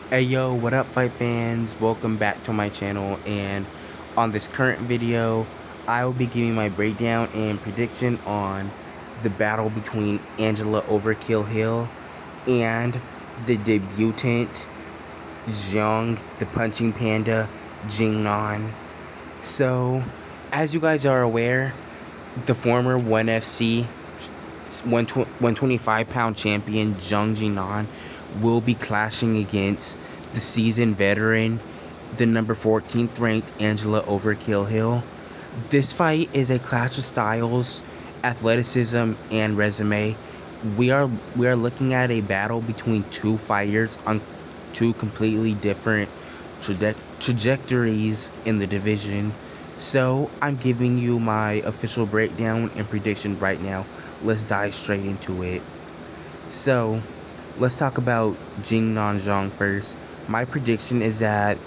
Hey yo, what up fight fans? Welcome back to my channel, and on this current video, I will be giving my breakdown and prediction on the battle between Angela Overkill Hill and the debutant Xiong, the punching panda, Jingnan. So, as you guys are aware, the former 1FC 125-pound champion Zhang Jinan will be clashing against the seasoned veteran, the number 14th ranked Angela Overkill Hill. This fight is a clash of styles, athleticism, and resume. We are looking at a battle between two fighters on two completely different trajectories in the division. So I'm giving you my official breakdown and prediction right now. Let's dive straight into it. So let's talk about Jing Nanzhang first. My prediction is that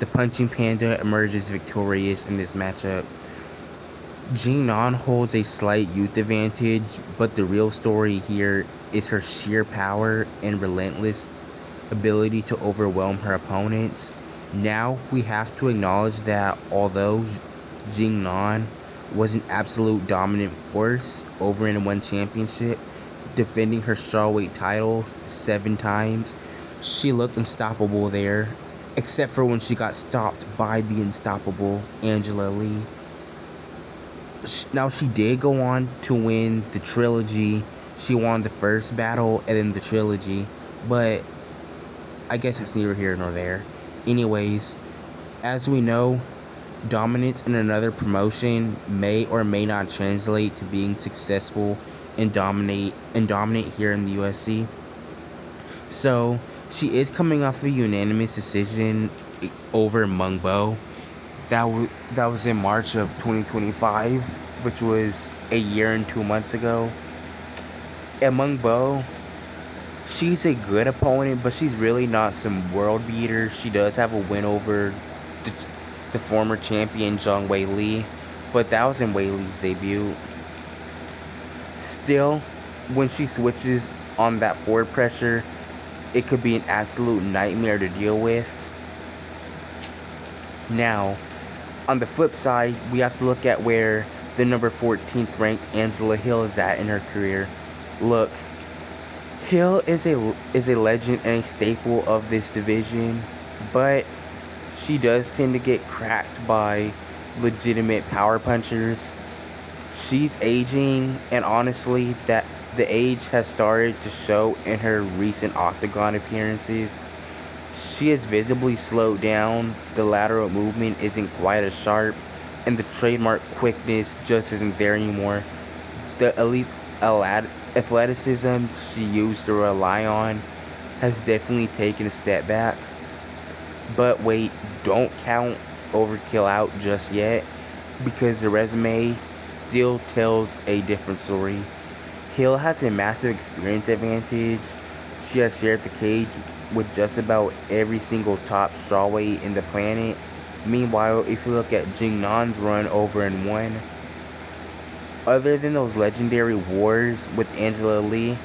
the Punching Panda emerges victorious in this matchup. Jingnan holds a slight youth advantage, but the real story here is her sheer power and relentless ability to overwhelm her opponents. Now we have to acknowledge that although Jingnan was an absolute dominant force over in one championship, defending her strawweight title 7 times, she looked unstoppable there, except for when she got stopped by the unstoppable Angela Lee. Now, she did go on to win the trilogy. She won the first battle and then the trilogy, but I guess that's neither here nor there. Anyways, as we know, dominance in another promotion may or may not translate to being successful and dominate here in the UFC. So she is coming off a unanimous decision over Mungbo. That was in March of 2025, which was a year and 2 months ago. And Mungbo, she's a good opponent, but she's really not some world beater. She does have a win over the former champion Zhang Weili, but that was in Weili's debut. Still, when she switches on that forward pressure, it could be an absolute nightmare to deal with. Now, on the flip side, we have to look at where the number 14th ranked Angela Hill is at in her career. Look, Hill is a legend and a staple of this division, but she does tend to get cracked by legitimate power punchers. She's aging, and honestly, that the age has started to show in her recent octagon appearances. She has visibly slowed down, the lateral movement isn't quite as sharp, and the trademark quickness just isn't there anymore. The elite athleticism she used to rely on has definitely taken a step back. But wait, don't count Overkill out just yet, because the resume still tells a different story. Hill has a massive experience advantage. She has shared the cage with just about every single top strawweight in the planet. Meanwhile, if you look at Jingnan's run over and won, other than those legendary wars with Angela Lee,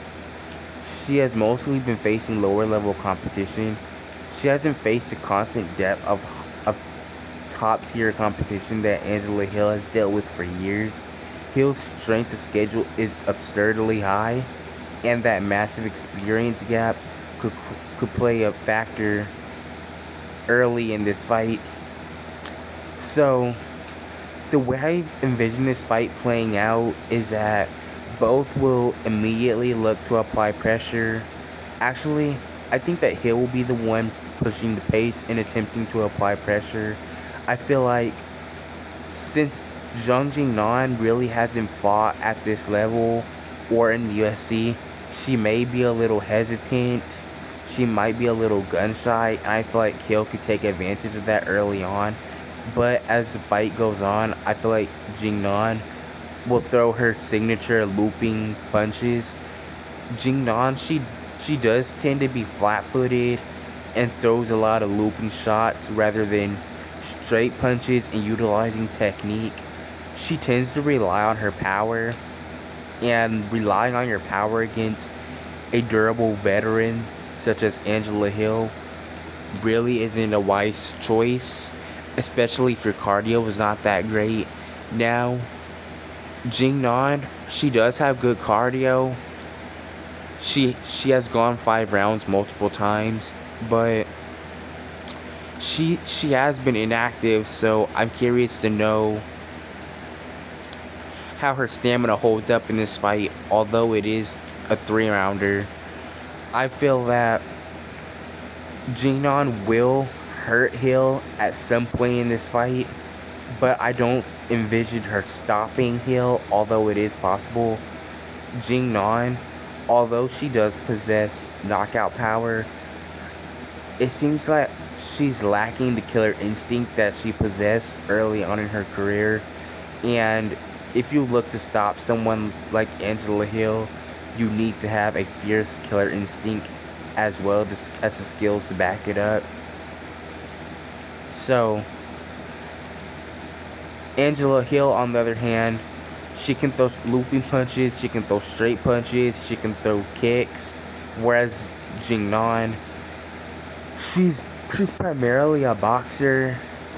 she has mostly been facing lower level competition. She hasn't faced the constant depth of top tier competition that Angela Hill has dealt with for years. Hill's strength of schedule is absurdly high, and that massive experience gap could play a factor early in this fight. So, the way I envision this fight playing out is that both will immediately look to apply pressure. Actually, I think that Hill will be the one pushing the pace and attempting to apply pressure. I feel like since Zhang Jingnan really hasn't fought at this level or in the UFC, she may be a little hesitant. She might be a little gun shy. I feel like Hill could take advantage of that early on. But as the fight goes on, I feel like Jingnan will throw her signature looping punches. Jingnan, she does tend to be flat-footed and throws a lot of looping shots rather than straight punches and utilizing technique. She tends to rely on her power, and relying on your power against a durable veteran such as Angela Hill really isn't a wise choice, especially if your cardio is not that great. Now, Jingnan, she does have good cardio. She has gone 5 rounds multiple times, but she has been inactive, so I'm curious to know how her stamina holds up in this fight. Although it is a 3-rounder, I feel that Jingnan will hurt Hill at some point in this fight, but I don't envision her stopping Hill, although it is possible. Jingnan, although she does possess knockout power, it seems like she's lacking the killer instinct that she possessed early on in her career. And if you look to stop someone like Angela Hill, you need to have a fierce killer instinct as well as the skills to back it up. So, Angela Hill, on the other hand, she can throw looping punches, she can throw straight punches, she can throw kicks, whereas Jingnan, she's primarily a boxer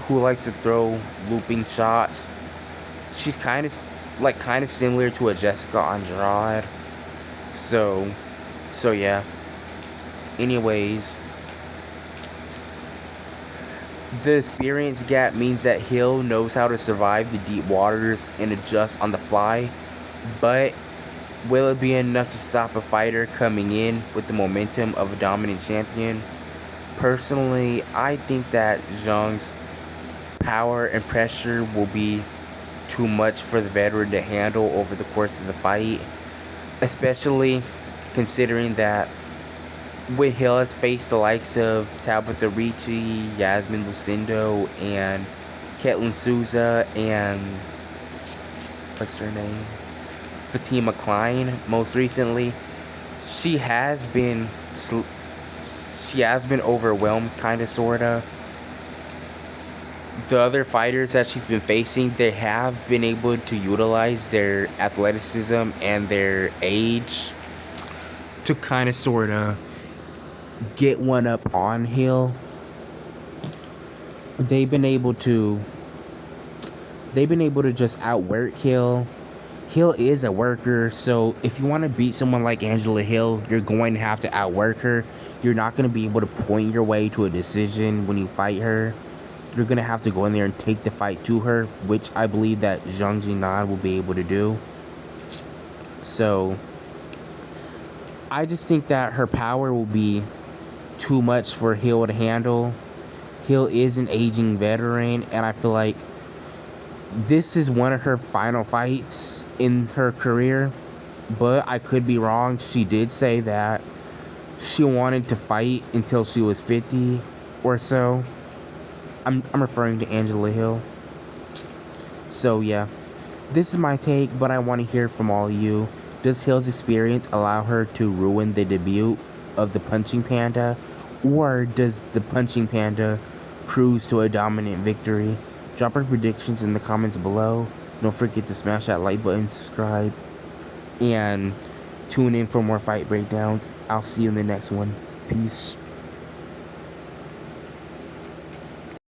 who likes to throw looping shots. She's kind of similar to a Jessica Andrade. So yeah. Anyways, the experience gap means that Hill knows how to survive the deep waters and adjust on the fly, but will it be enough to stop a fighter coming in with the momentum of a dominant champion? Personally, I think that Xiong's power and pressure will be too much for the veteran to handle over the course of the fight, especially considering that when Hill has faced the likes of Tabitha Ricci, Yasmin Lucindo, and Ketlin Souza, and what's her name? Fatima Klein, most recently, she has been overwhelmed, kind of, sorta. The other fighters that she's been facing, they have been able to utilize their athleticism and their age to kind of, sorta get one up on Hill. They've been able to just outwork Hill. Hill is a worker, so if you want to beat someone like Angela Hill, you're going to have to outwork her. You're not going to be able to point your way to a decision when you fight her. You're going to have to go in there and take the fight to her, which I believe that Xiong Jingnan will be able to do. So, I just think that her power will be too much for Hill to handle. Hill is an aging veteran, and I feel like this is one of her final fights in her career, but I could be wrong. She did say that she wanted to fight until she was 50 or so. I'm referring to Angela Hill. So yeah, this is my take, but I want to hear from all of you. Does Hill's experience allow her to ruin the debut of the Punching Panda, or does the Punching Panda cruise to a dominant victory? Drop your predictions in the comments below. Don't forget to smash that like button, subscribe, and tune in for more fight breakdowns. I'll see you in the next one. Peace.